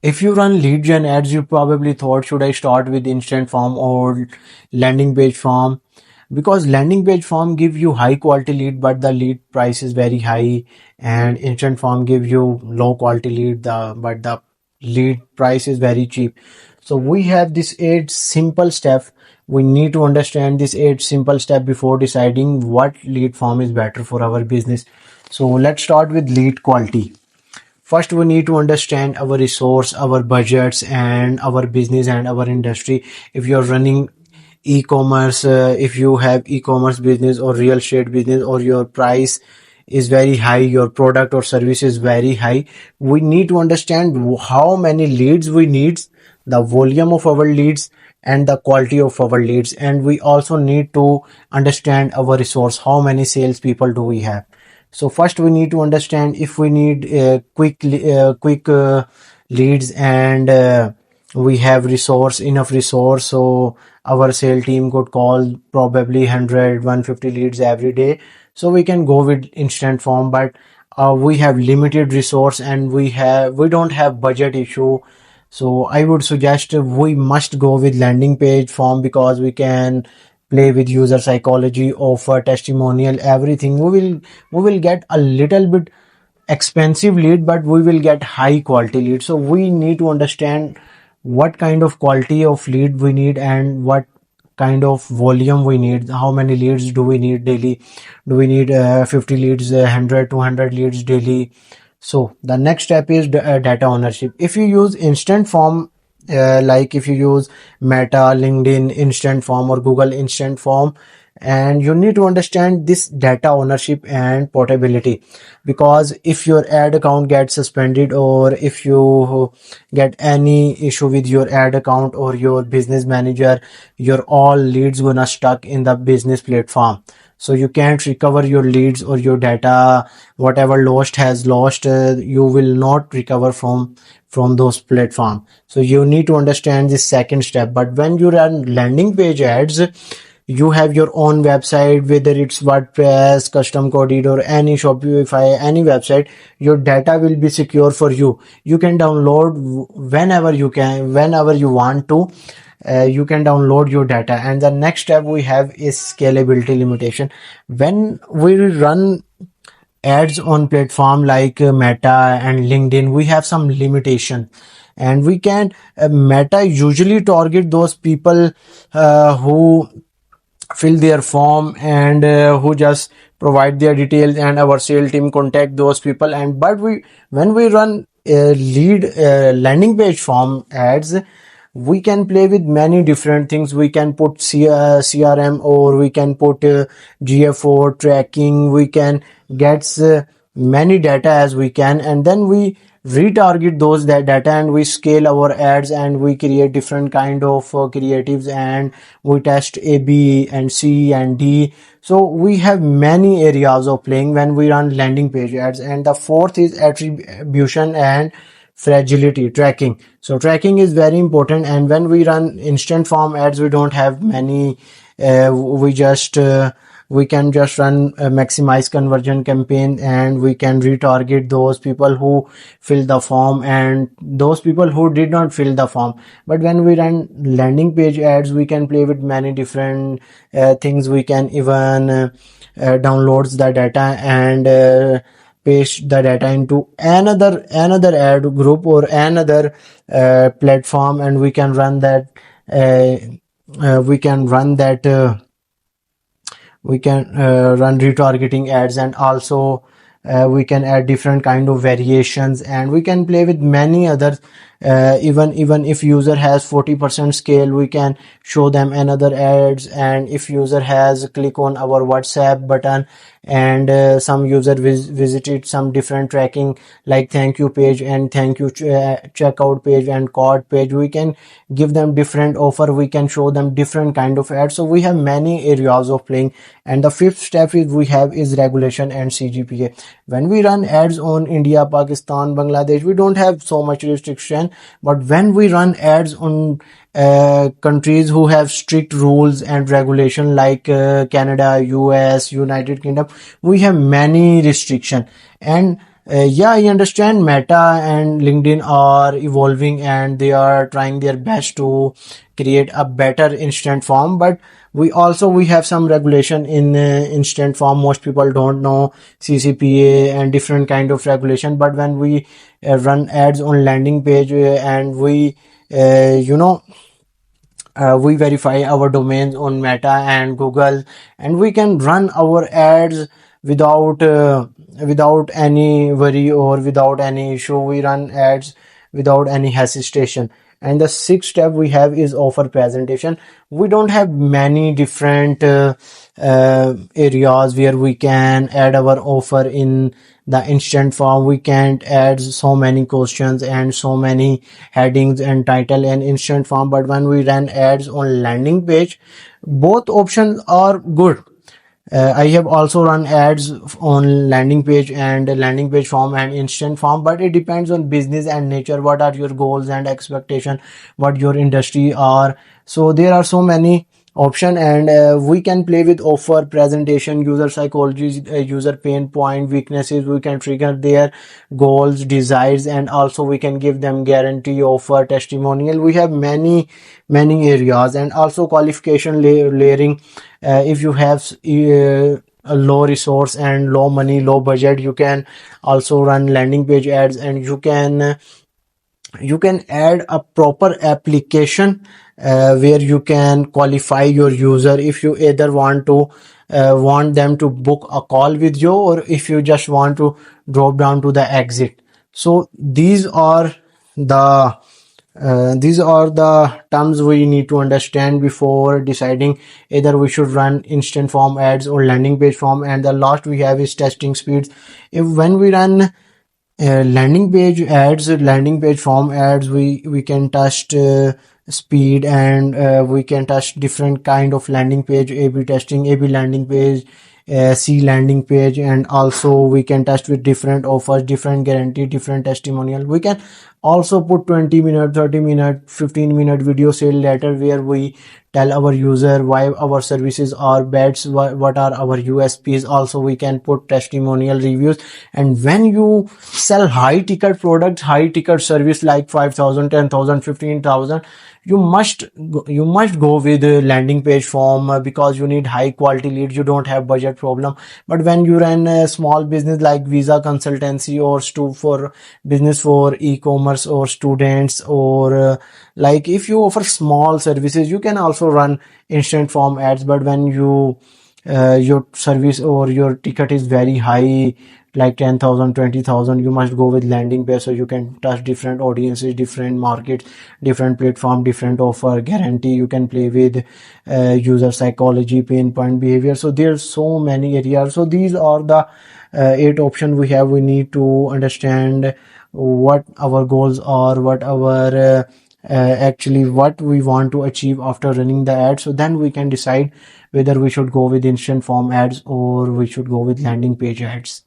If you run lead gen ads, you probably thought, should I start with instant form or landing page form? Because landing page form give you high quality lead, but the lead price is very high, and instant form give you low quality lead, but the lead price is very cheap. So we have this 8 simple steps. We need to understand this 8 simple steps before deciding what lead form is better for our business. So let's start with lead quality. First, we need to understand our resource, our budgets, and our business and our industry. If you're running e-commerce, if you have e-commerce business or real estate business, or your price is very high, your product or service is very high, we need to understand how many leads we need, the volume of our leads, and the quality of our leads. And we also need to understand our resource, how many salespeople do we have. So first we need to understand if we need quick leads, and we have enough resource. So our sales team could call probably 100 150 leads every day. So we can go with instant form, but we have limited resource, and we don't have budget issue. So I would suggest we must go with landing page form, because we can play with user psychology, offer testimonial, everything. We will get a little bit expensive lead, but we will get high quality lead. So we need to understand what kind of quality of lead we need, and what kind of volume we need. How many leads do we need daily? Do we need 50 leads, 100 200 leads daily? So the next step is data ownership. If you use instant form, like if you use Meta, LinkedIn instant form, or Google instant form, and you need to understand this data ownership and portability. Because if your ad account gets suspended, or if you get any issue with your ad account or your business manager, your all leads gonna stuck in the business platform. So you can't recover your leads or your data. Whatever lost has lost. You will not recover from those platforms. So you need to understand this second step. But when you run landing page ads, you have your own website, whether it's WordPress, custom coded, or any Shopify, any website. Your data will be secure for you. You can download whenever you want to. You can download your data. And the next step we have is scalability limitation. When we run ads on platform like Meta and LinkedIn, we have some limitation, and we can Meta usually target those people who fill their form, and who just provide their details, and our sales team contact those people. And but we when we run lead landing page form ads, we can play with many different things. We can put CRM, or we can put GFO tracking. We can get many data as we can, and then we retarget those data, and we scale our ads, and we create different kind of creatives, and we test A, B, and C, and D. So we have many areas of playing when we run landing page ads. And the fourth is attribution and fragility tracking. So tracking is very important. And when we run instant form ads, we don't have many. We can just run a maximize conversion campaign, and we can retarget those people who fill the form and those people who did not fill the form. But when we run landing page ads, we can play with many different things. We can even downloads the data, and paste the data into another ad group or another platform, and we can run that we can run that we can run retargeting ads. And also we can add different kind of variations, and we can play with many others. Even if user has 40% scale, we can show them another ads. And if user has click on our WhatsApp button, and some user visited some different tracking, like thank you page and thank you checkout page and cart page, we can give them different offer. We can show them different kind of ads. So we have many areas of playing. And the fifth step is regulation and CGPA. When we run ads on India, Pakistan, Bangladesh, we don't have so much restriction. But when we run ads on countries who have strict rules and regulation, like Canada, US, United Kingdom, we have many restriction. And Yeah, I understand Meta and LinkedIn are evolving and they are trying their best to create a better instant form. But we have some regulation in instant form. Most people don't know CCPA and different kind of regulation. But when we run ads on landing page and you know we verify our domains on Meta and Google, and we can run our ads without without any worry or without any issue. We run ads without any hesitation. And the sixth step we have is offer presentation. We don't have many different areas where we can add our offer in the instant form. We can't add so many questions and so many headings and title and instant form. But when we run ads on landing page, both options are good. I have also run ads on landing page and landing page form and instant form, but it depends on business and nature. What are your goals and expectation? What your industry are? So there are so many option, and we can play with offer presentation, user psychology, user pain point, weaknesses. We can trigger their goals, desires, and also we can give them guarantee, offer, testimonial. We have many areas, and also qualification layering. If you have a low resource and low money, low budget, you can also run landing page ads, and you can add a proper application where you can qualify your user. If you either want them to book a call with you, or if you just want to drop down to the exit. So these are the terms we need to understand before deciding either we should run instant form ads or landing page form. And the last we have is testing speeds. If when we run landing page ads, landing page form ads, we can test speed, and we can test different kind of landing page, A/B testing, A/B landing page, C landing page, and also we can test with different offers, different guarantee, different testimonial. We can also put 20-minute, 30-minute, 15-minute video sale letter where we tell our user why our services are best, what are our USPs. Also we can put testimonial reviews. And when you sell high ticket products, high ticket service like 5,000, 10,000, 15,000, you must go with a landing page form because you need high quality leads. You don't have budget problem. But when you run a small business like visa consultancy, or for business for e-commerce or students, or like if you offer small services, you can also run instant form ads. But when your service or your ticket is very high, like 10,000, 20,000, you must go with landing page, so you can touch different audiences, different markets, different platform, different offer, guarantee. You can play with user psychology, pain point, behavior. So there's so many areas. So these are the 8 options we have. We need to understand what our goals are, what our actually what we want to achieve after running the ad. So then we can decide whether we should go with instant form ads or we should go with landing page ads.